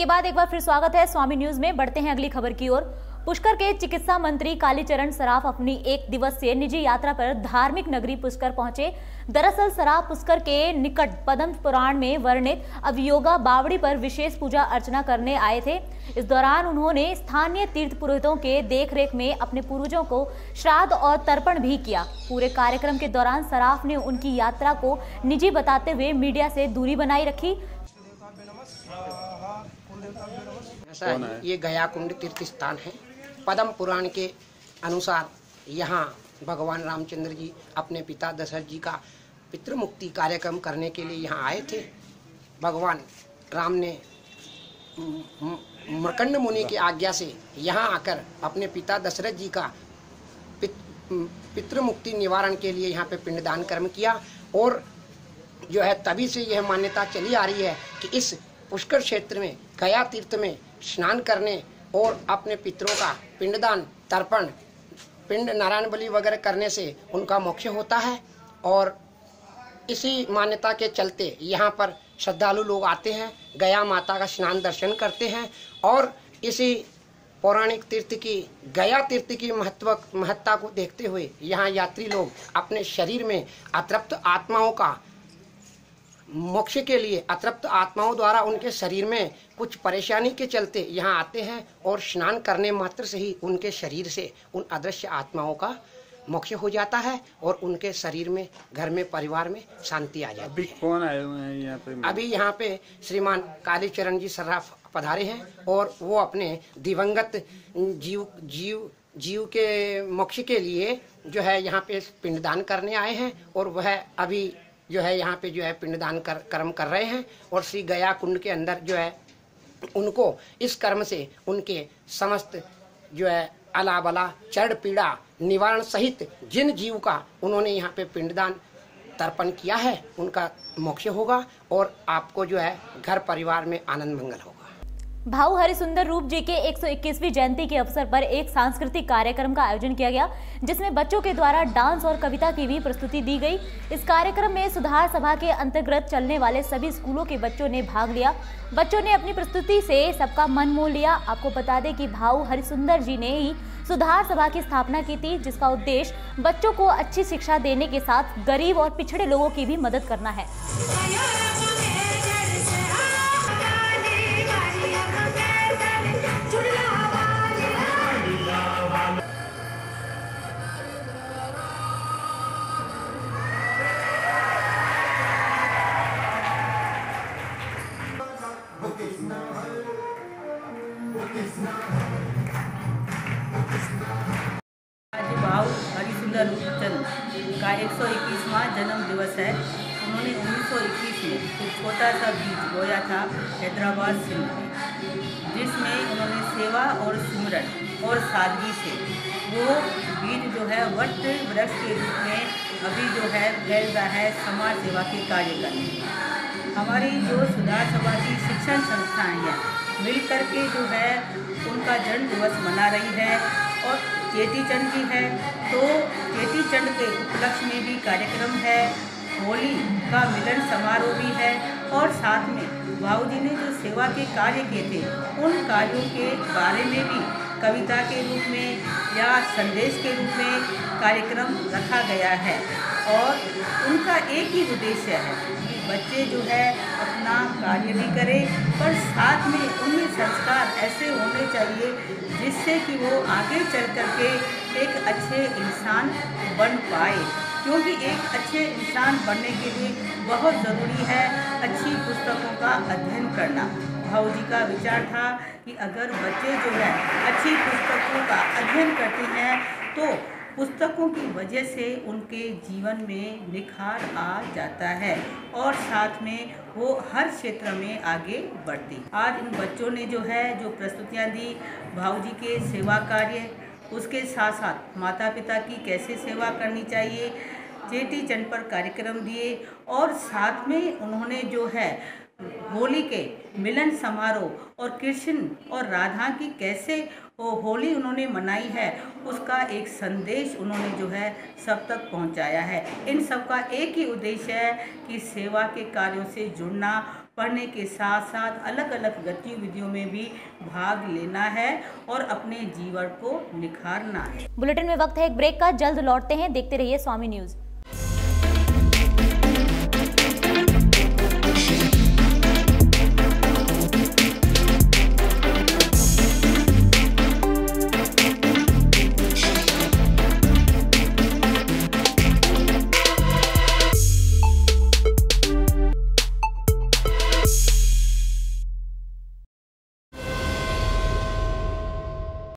के बाद एक बार फिर स्वागत है स्वामी न्यूज में। बढ़ते हैं अगली खबर की ओर। पुष्कर के चिकित्सा मंत्री कालीचरण सराफ अपनी 1 दिवसीय निजी यात्रा पर धार्मिक नगरी पुष्कर पहुंचे। दरअसल सराफ पुष्कर के निकट पद्म पुराण में वर्णित अवयोगा बावड़ी पर विशेष पूजा अर्चना करने आए थे। इस दौरान उन्होंने स्थानीय तीर्थ पुरोहितों के देखरेख में अपने पूर्वजों को श्राद्ध और तर्पण भी किया। पूरे कार्यक्रम के दौरान सराफ ने उनकी यात्रा को निजी बताते हुए मीडिया से दूरी बनाए रखी। ये गया कुंड तीर्थ स्थान है। पद्म पुराण के अनुसार यहाँ भगवान रामचंद्र जी अपने पिता दशरथ जी का पितृमुक्ति कार्यक्रम करने के लिए यहाँ आए थे। भगवान राम ने मर्कंड मुनि की आज्ञा से यहाँ आकर अपने पिता दशरथ जी का पितृमुक्ति निवारण के लिए यहाँ पे पिंडदान कर्म किया। और जो है तभी से यह मान्यता चली आ रही है कि इस पुष्कर क्षेत्र में गया तीर्थ में स्नान करने और अपने पितरों का पिंडदान तर्पण पिंड नारायण बलि वगैरह करने से उनका मोक्ष होता है। और इसी मान्यता के चलते यहाँ पर श्रद्धालु लोग आते हैं, गया माता का स्नान दर्शन करते हैं। और इसी पौराणिक तीर्थ की गया तीर्थ की महत्ता को देखते हुए यहाँ यात्री लोग अपने शरीर में अतृप्त आत्माओं का मोक्ष के लिए अतृप्त आत्माओं द्वारा उनके शरीर में कुछ परेशानी के चलते यहाँ आते हैं और स्नान करने मात्र से ही उनके शरीर से उन अदृश्य आत्माओं का मोक्ष हो जाता है और उनके शरीर में, घर में, परिवार में शांति आ जाती है। कौन आए हुए हैं यहाँ पे? अभी यहाँ पे श्रीमान कालीचरण जी सराफ पधारे हैं और वो अपने दिवंगत जीव के मोक्ष के लिए जो है यहाँ पे पिंडदान करने आए हैं। और वह अभी जो है यहाँ पे जो है पिंडदान कर्म कर रहे हैं। और श्री गया कुंड के अंदर जो है उनको इस कर्म से उनके समस्त जो है अला बला चढ़ पीड़ा निवारण सहित जिन जीव का उन्होंने यहाँ पे पिंडदान तर्पण किया है उनका मोक्ष होगा और आपको जो है घर परिवार में आनंद मंगल होगा। भाऊ हरिसुंदर रूप जी के 121वीं जयंती के अवसर पर एक सांस्कृतिक कार्यक्रम का आयोजन किया गया, जिसमें बच्चों के द्वारा डांस और कविता की भी प्रस्तुति दी गई। इस कार्यक्रम में सुधार सभा के अंतर्गत चलने वाले सभी स्कूलों के बच्चों ने भाग लिया। बच्चों ने अपनी प्रस्तुति से सबका मन मोह लिया। आपको बता दें कि भाऊ हरिसुंदर जी ने ही सुधार सभा की स्थापना की थी, जिसका उद्देश्य बच्चों को अच्छी शिक्षा देने के साथ गरीब और पिछड़े लोगों की भी मदद करना है। आज भाऊ हरिसुंदर रूपचंद का 121वां जन्म दिवस है। उन्होंने 1921 में एक छोटा सा बीज बोया था हैदराबाद सिंध में, जिसमें उन्होंने सेवा और सिमरन और सादगी से वो बीज जो है वट वृक्ष के रूप में अभी जो है फैल रहा है समाज सेवा के कार्य करने। हमारी जो सुधार सभा की शिक्षण संस्थाएं हैं मिलकर के जो है उनका जन्म दिवस मना रही है। और चेटी चंड भी है, तो चेटी चंड के उपलक्ष्य में भी कार्यक्रम है, होली का मिलन समारोह भी है। और साथ में भाऊ जी ने जो सेवा के कार्य किए थे उन कार्यों के बारे में भी कविता के रूप में या संदेश के रूप में कार्यक्रम रखा गया है। और उनका एक ही उद्देश्य है कि बच्चे जो है अपना कार्य भी करें, पर साथ में उनमें संस्कार ऐसे होने चाहिए जिससे कि वो आगे चल कर के एक अच्छे इंसान बन पाए। क्योंकि एक अच्छे इंसान बनने के लिए बहुत ज़रूरी है अच्छी पुस्तकों का अध्ययन करना। भाऊ जी का विचार था कि अगर बच्चे जो है अच्छी पुस्तकों का अध्ययन करते हैं तो पुस्तकों की वजह से उनके जीवन में निखार आ जाता है और साथ में वो हर क्षेत्र में आगे बढ़ती। आज इन बच्चों ने जो है जो प्रस्तुतियाँ दी भाऊ जी के सेवा कार्य, उसके साथ साथ माता पिता की कैसे सेवा करनी चाहिए, चेटी चंड पर कार्यक्रम दिए। और साथ में उन्होंने जो है होली के मिलन समारोह और कृष्ण और राधा की कैसे होली उन्होंने मनाई है उसका एक संदेश उन्होंने जो है सब तक पहुंचाया है। इन सब का एक ही उद्देश्य है कि सेवा के कार्यों से जुड़ना, पढ़ने के साथ साथ अलग अलग गतिविधियों में भी भाग लेना है और अपने जीवन को निखारना है। बुलेटिन में वक्त है एक ब्रेक का, जल्द लौटते हैं, देखते रहिए स्वामी न्यूज।